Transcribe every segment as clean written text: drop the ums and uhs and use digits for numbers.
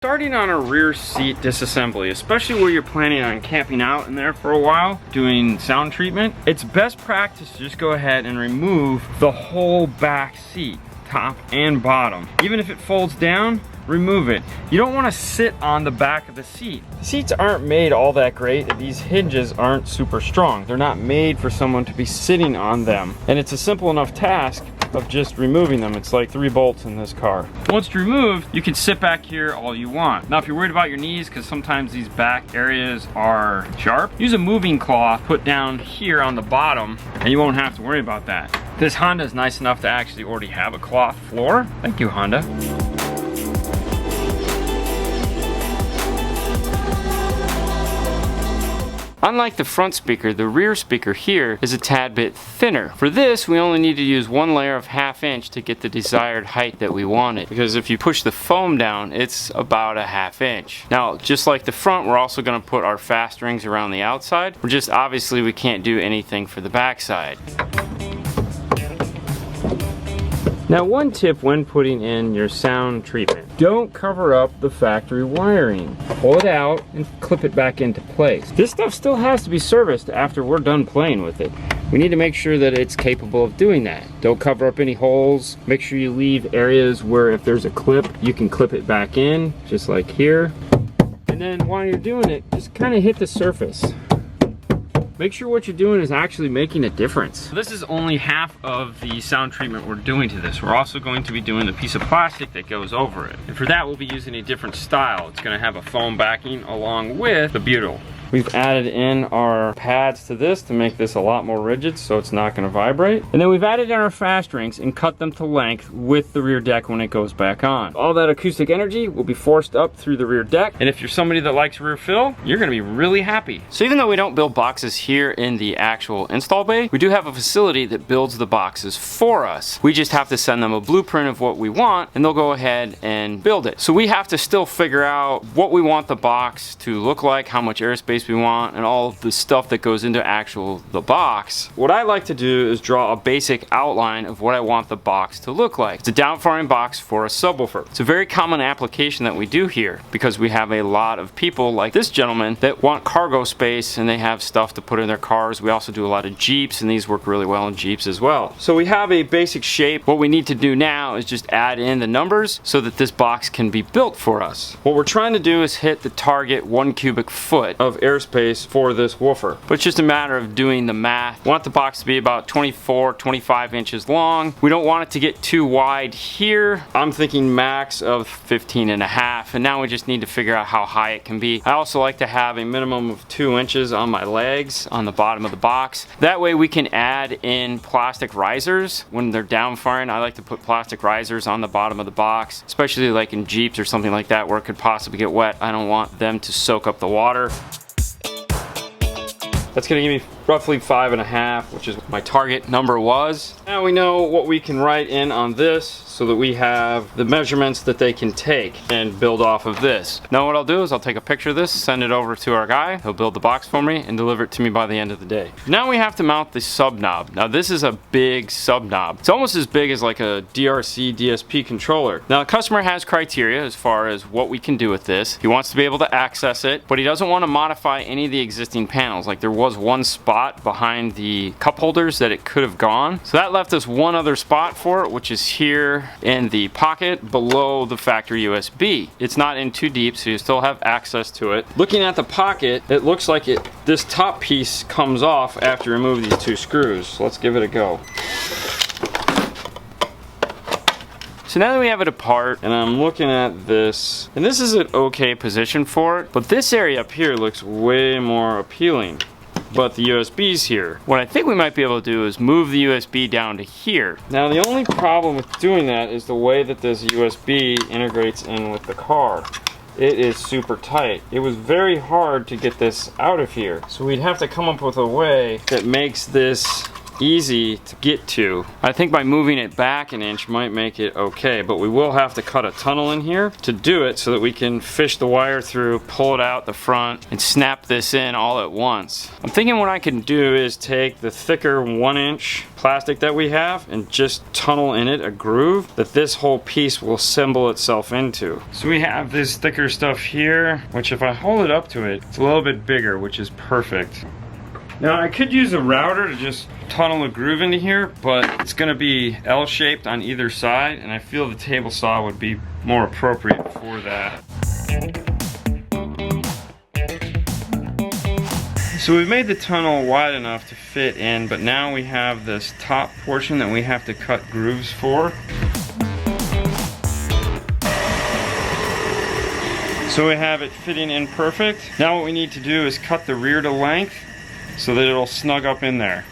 Starting on a rear seat disassembly, especially where you're planning on camping out in there for a while, doing sound treatment, it's best practice to just go ahead and remove the whole back seat, top and bottom. Even if it folds down, remove it. You don't want to sit on the back of the seat. The seats aren't made all that great. These hinges aren't super strong. They're not made for someone to be sitting on them. And it's a simple enough task of just removing them. It's like 3 bolts in this car. Once it's removed, you can sit back here all you want. Now, if you're worried about your knees, because sometimes these back areas are sharp, use a moving cloth put down here on the bottom, and you won't have to worry about that. This Honda is nice enough to actually already have a cloth floor. Thank you, Honda. Unlike the front speaker, the rear speaker here is a tad bit thinner. For this, we only need to use 1 layer of 1/2 inch to get the desired height that we wanted. Because if you push the foam down, it's about a 1/2 inch. Now, just like the front, we're also going to put our fast rings around the outside. We're just obviously we can't do anything for the back side. Now, one tip when putting in your sound treatment, don't cover up the factory wiring. Pull it out and clip it back into place. This stuff still has to be serviced after we're done playing with it. We need to make sure that it's capable of doing that. Don't cover up any holes. Make sure you leave areas where if there's a clip, you can clip it back in, just like here. And then while you're doing it, just kind of hit the surface. Make sure what you're doing is actually making a difference. This is only half of the sound treatment we're doing to this. We're also going to be doing the piece of plastic that goes over it. And for that, we'll be using a different style. It's gonna have a foam backing along with the butyl. We've added in our pads to this to make this a lot more rigid so it's not gonna vibrate. And then we've added in our fast rings and cut them to length with the rear deck when it goes back on. All that acoustic energy will be forced up through the rear deck. And if you're somebody that likes rear fill, you're gonna be really happy. So even though we don't build boxes here in the actual install bay, we do have a facility that builds the boxes for us. We just have to send them a blueprint of what we want and they'll go ahead and build it. So we have to still figure out what we want the box to look like, how much airspace we want, and all of the stuff that goes into the box. What I like to do is draw a basic outline of what I want the box to look like. It's a downfiring box for a subwoofer. It's a very common application that we do here because we have a lot of people like this gentleman that want cargo space and they have stuff to put in their cars. We also do a lot of Jeeps and these work really well in Jeeps as well. So we have a basic shape. What we need to do now is just add in the numbers so that this box can be built for us. What we're trying to do is hit the target 1 cubic foot of airspace for this woofer. But it's just a matter of doing the math. We want the box to be about 24, 25 inches long. We don't want it to get too wide here. I'm thinking max of 15.5, and now we just need to figure out how high it can be. I also like to have a minimum of 2 inches on my legs on the bottom of the box. That way we can add in plastic risers when they're downfiring. I like to put plastic risers on the bottom of the box, especially like in Jeeps or something like that where it could possibly get wet. I don't want them to soak up the water. That's gonna give me roughly 5.5, which is what my target number was. Now we know what we can write in on this so that we have the measurements that they can take and build off of this. Now what I'll do is I'll take a picture of this, send it over to our guy. He'll build the box for me and deliver it to me by the end of the day. Now we have to mount the sub knob. Now this is a big sub knob. It's almost as big as like a DRC DSP controller. Now the customer has criteria as far as what we can do with this. He wants to be able to access it, but he doesn't want to modify any of the existing panels. Like there was one spot behind the cup holders that it could have gone. So that left us one other spot for it, which is here in the pocket below the factory USB. It's not in too deep, so you still have access to it. Looking at the pocket, it looks like this top piece comes off after you remove these 2 screws. So let's give it a go. So now that we have it apart, and I'm looking at this, and this is an okay position for it, but this area up here looks way more appealing. But the USB's here. What I think we might be able to do is move the USB down to here. Now the only problem with doing that is the way that this USB integrates in with the car. It is super tight. It was very hard to get this out of here. So we'd have to come up with a way that makes this easy to get to. I think by moving it back an inch might make it okay, but we will have to cut a tunnel in here to do it so that we can fish the wire through, pull it out the front, and snap this in all at once. I'm thinking what I can do is take the thicker 1-inch plastic that we have and just tunnel in it a groove that this whole piece will assemble itself into. So we have this thicker stuff here, which if I hold it up to it, it's a little bit bigger, which is perfect. Now I could use a router to just tunnel a groove into here, but it's gonna be L-shaped on either side, and I feel the table saw would be more appropriate for that. So we've made the tunnel wide enough to fit in, but now we have this top portion that we have to cut grooves for. So we have it fitting in perfect. Now what we need to do is cut the rear to length so that it'll snug up in there.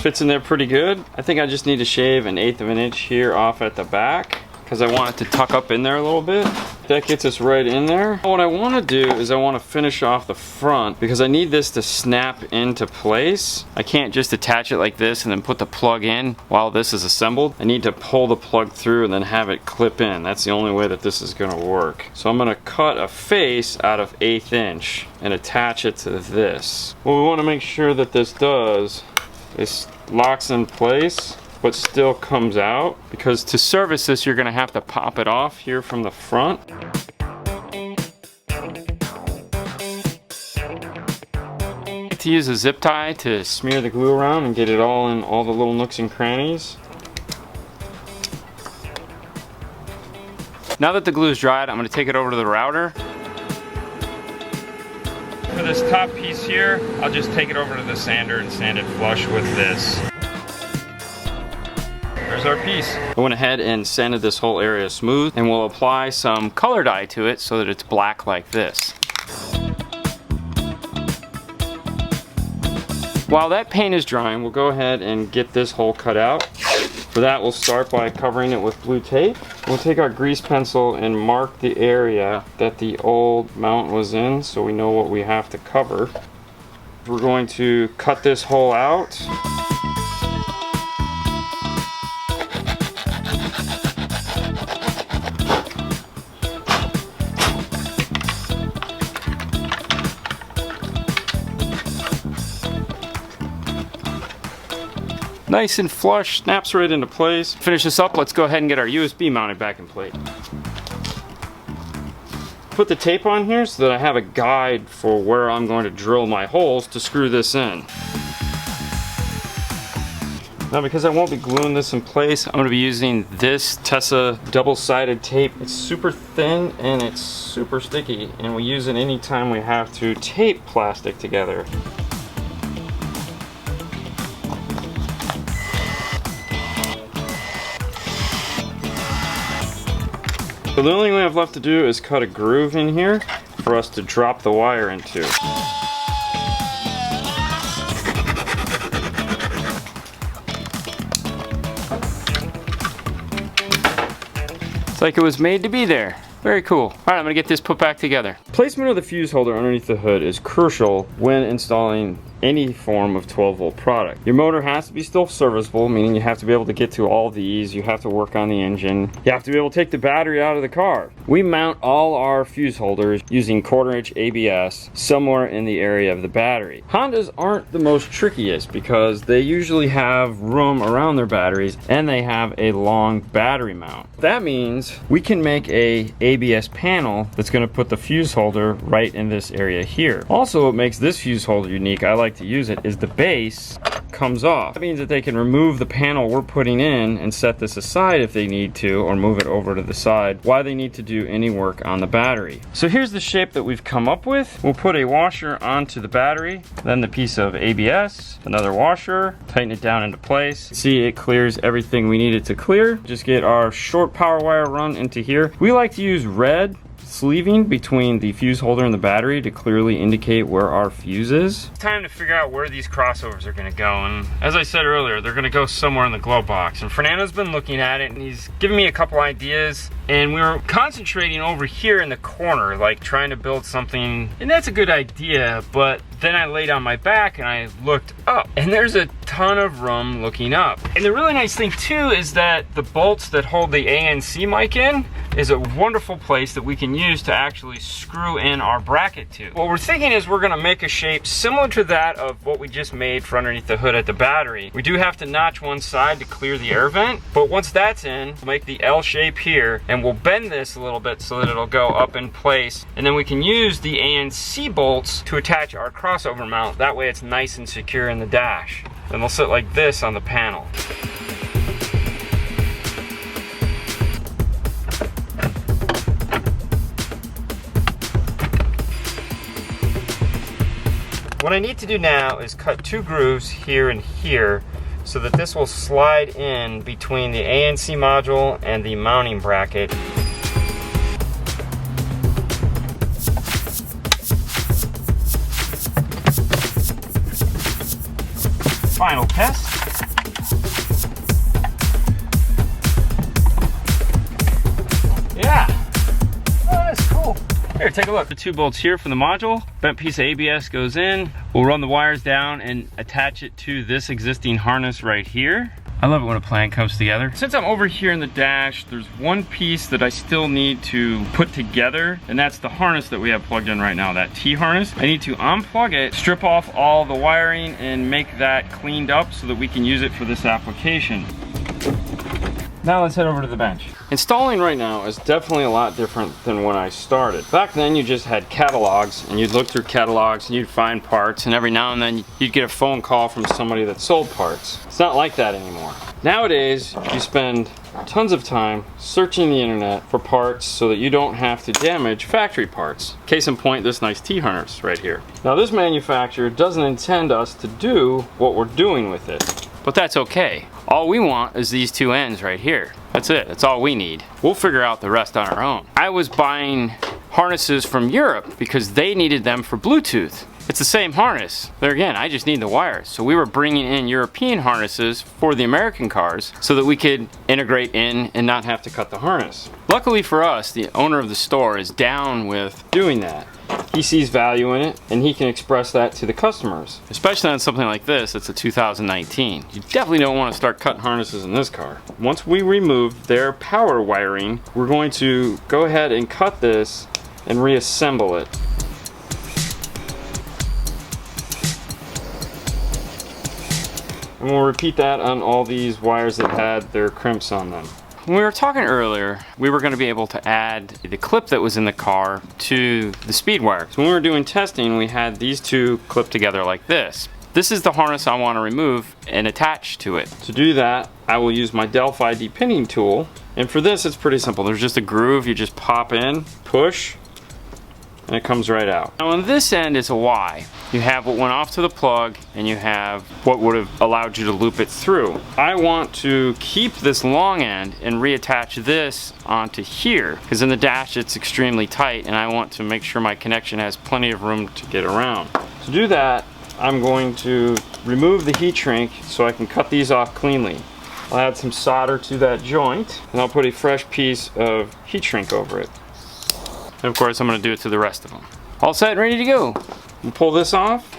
Fits in there pretty good. I think I just need to shave 1/8 of an inch here off at the back because I want it to tuck up in there a little bit. That gets us right in there. What I want to do is I want to finish off the front because I need this to snap into place. I can't just attach it like this and then put the plug in while this is assembled. I need to pull the plug through and then have it clip in. That's the only way that this is going to work. So I'm going to cut a face out of 1/8 inch and attach it to this. What we want to make sure that this does is locks in place but still comes out, because to service this you're going to have to pop it off here from the front. I like to use a zip tie to smear the glue around and get it all in all the little nooks and crannies. Now that the glue is dried, I'm going to take it over to the router. For this top piece here, I'll just take it over to the sander and sand it flush with this. There's our piece. I went ahead and sanded this whole area smooth, and we'll apply some color dye to it so that it's black like this. While that paint is drying, we'll go ahead and get this hole cut out. For that, we'll start by covering it with blue tape. We'll take our grease pencil and mark the area that the old mount was in so we know what we have to cover. We're going to cut this hole out. Nice and flush, snaps right into place. Finish this up, let's go ahead and get our USB mounted back in place. Put the tape on here so that I have a guide for where I'm going to drill my holes to screw this in. Now because I won't be gluing this in place, I'm going to be using this Tessa double-sided tape. It's super thin and it's super sticky, and we use it anytime we have to tape plastic together. So the only thing we have left to do is cut a groove in here for us to drop the wire into. It's like it was made to be there. Very cool. All right, I'm gonna get this put back together. Placement of the fuse holder underneath the hood is crucial when installing any form of 12-volt product. Your motor has to be still serviceable, meaning you have to be able to get to all these, you have to work on the engine, you have to be able to take the battery out of the car. We mount all our fuse holders using 1/4-inch ABS somewhere in the area of the battery. Hondas aren't the most trickiest because they usually have room around their batteries and they have a long battery mount. That means we can make a ABS panel that's going to put the fuse holder right in this area here. Also, what makes this fuse holder unique, I like to use it, is the base comes off. That means that they can remove the panel we're putting in and set this aside if they need to, or move it over to the side while they need to do any work on the battery. So here's the shape that we've come up with. We'll put a washer onto the battery, then the piece of ABS, another washer, tighten it down into place. See, it clears everything we need it to clear. Just get our short power wire run into here. We like to use red sleeving between the fuse holder and the battery to clearly indicate where our fuse is. It's time to figure out where these crossovers are gonna go, and as I said earlier, they're gonna go somewhere in the glove box. And Fernando's been looking at it and he's given me a couple ideas, and we were concentrating over here in the corner, like trying to build something, and that's a good idea, but then I laid on my back and I looked up, and there's a ton of room looking up. And the really nice thing too is that the bolts that hold the ANC mic in is a wonderful place that we can use to actually screw in our bracket to. What we're thinking is we're gonna make a shape similar to that of what we just made for underneath the hood at the battery. We do have to notch one side to clear the air vent, but once that's in, we'll make the L shape here, and we'll bend this a little bit so that it'll go up in place, and then we can use the ANC bolts to attach our crossover mount. That way it's nice and secure in the dash. And they'll sit like this on the panel. What I need to do now is cut 2 grooves here and here so that this will slide in between the ANC module and the mounting bracket. Final test. Yeah. Oh, that's cool. Here, take a look. The 2 bolts here for the module. Bent piece of ABS goes in. We'll run the wires down and attach it to this existing harness right here. I love it when a plan comes together. Since I'm over here in the dash, there's one piece that I still need to put together, and that's the harness that we have plugged in right now, that T-harness. I need to unplug it, strip off all the wiring, and make that cleaned up so that we can use it for this application. Now let's head over to the bench. Installing right now is definitely a lot different than when I started. Back then you just had catalogs, and you'd look through catalogs and you'd find parts, and every now and then you'd get a phone call from somebody that sold parts. It's not like that anymore. Nowadays you spend tons of time searching the internet for parts so that you don't have to damage factory parts. Case in point, this nice T-harness right here. Now this manufacturer doesn't intend us to do what we're doing with it, but that's okay. All we want is these 2 ends right here. That's it, that's all we need. We'll figure out the rest on our own. I was buying harnesses from Europe because they needed them for Bluetooth. It's the same harness. There again, I just need the wires. So we were bringing in European harnesses for the American cars so that we could integrate in and not have to cut the harness. Luckily for us, the owner of the store is down with doing that. He sees value in it, and he can express that to the customers. Especially on something like this, it's a 2019. You definitely don't want to start cutting harnesses in this car. Once we remove their power wiring, we're going to go ahead and cut this and reassemble it. And we'll repeat that on all these wires that had their crimps on them. When we were talking earlier, we were going to be able to add the clip that was in the car to the speed wire. So when we were doing testing, we had these 2 clipped together like this. This is the harness I want to remove and attach to it. To do that, I will use my Delphi depinning tool. And for this, it's pretty simple. There's just a groove you just pop in, push, and it comes right out. Now on this end is a Y. You have what went off to the plug, and you have what would have allowed you to loop it through. I want to keep this long end and reattach this onto here, because in the dash it's extremely tight, and I want to make sure my connection has plenty of room to get around. To do that, I'm going to remove the heat shrink so I can cut these off cleanly. I'll add some solder to that joint, and I'll put a fresh piece of heat shrink over it. And of course I'm going to do it to the rest of them. All set and ready to go. We'll pull this off,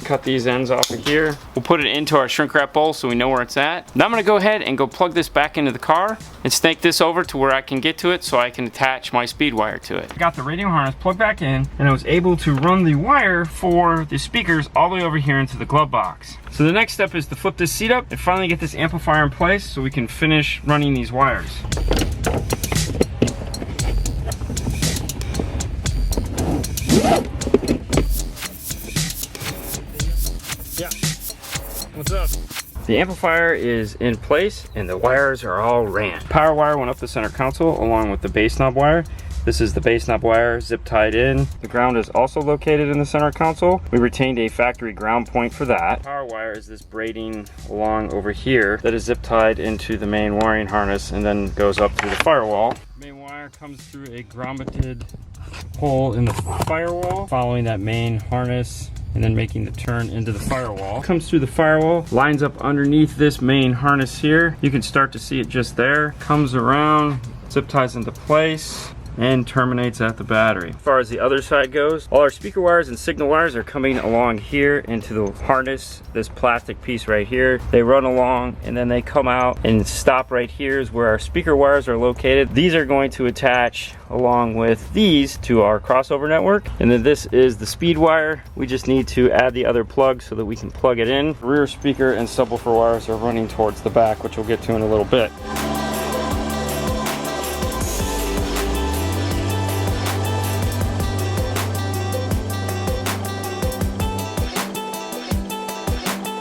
cut these ends off of here. We'll put it into our shrink wrap bowl so we know where it's at. Now I'm going to go ahead and go plug this back into the car and snake this over to where I can get to it so I can attach my speed wire to it. I got the radio harness plugged back in, and I was able to run the wire for the speakers all the way over here into the glove box. So the next step is to flip this seat up and finally get this amplifier in place so we can finish running these wires. Yeah. What's up? The amplifier is in place and the wires are all ran. Power wire went up the center console along with the bass knob wire. This is the bass knob wire zip tied in. The ground is also located in the center console. We retained a factory ground point for that. Power wire is this braiding along over here that is zip tied into the main wiring harness and then goes up through the firewall. Main wire wire comes through a grommeted hole in the firewall, following that main harness and then making the turn into the firewall. Comes through the firewall, lines up underneath this main harness here. You can start to see it just there. Comes around, zip ties into place, and terminates at the battery. As far as the other side goes, all our speaker wires and signal wires are coming along here into the harness, this plastic piece right here. They run along and then they come out and stop right here is where our speaker wires are located. These are going to attach along with these to our crossover network. And then this is the speed wire. We just need to add the other plug so that we can plug it in. Rear speaker and subwoofer wires are running towards the back, which we'll get to in a little bit.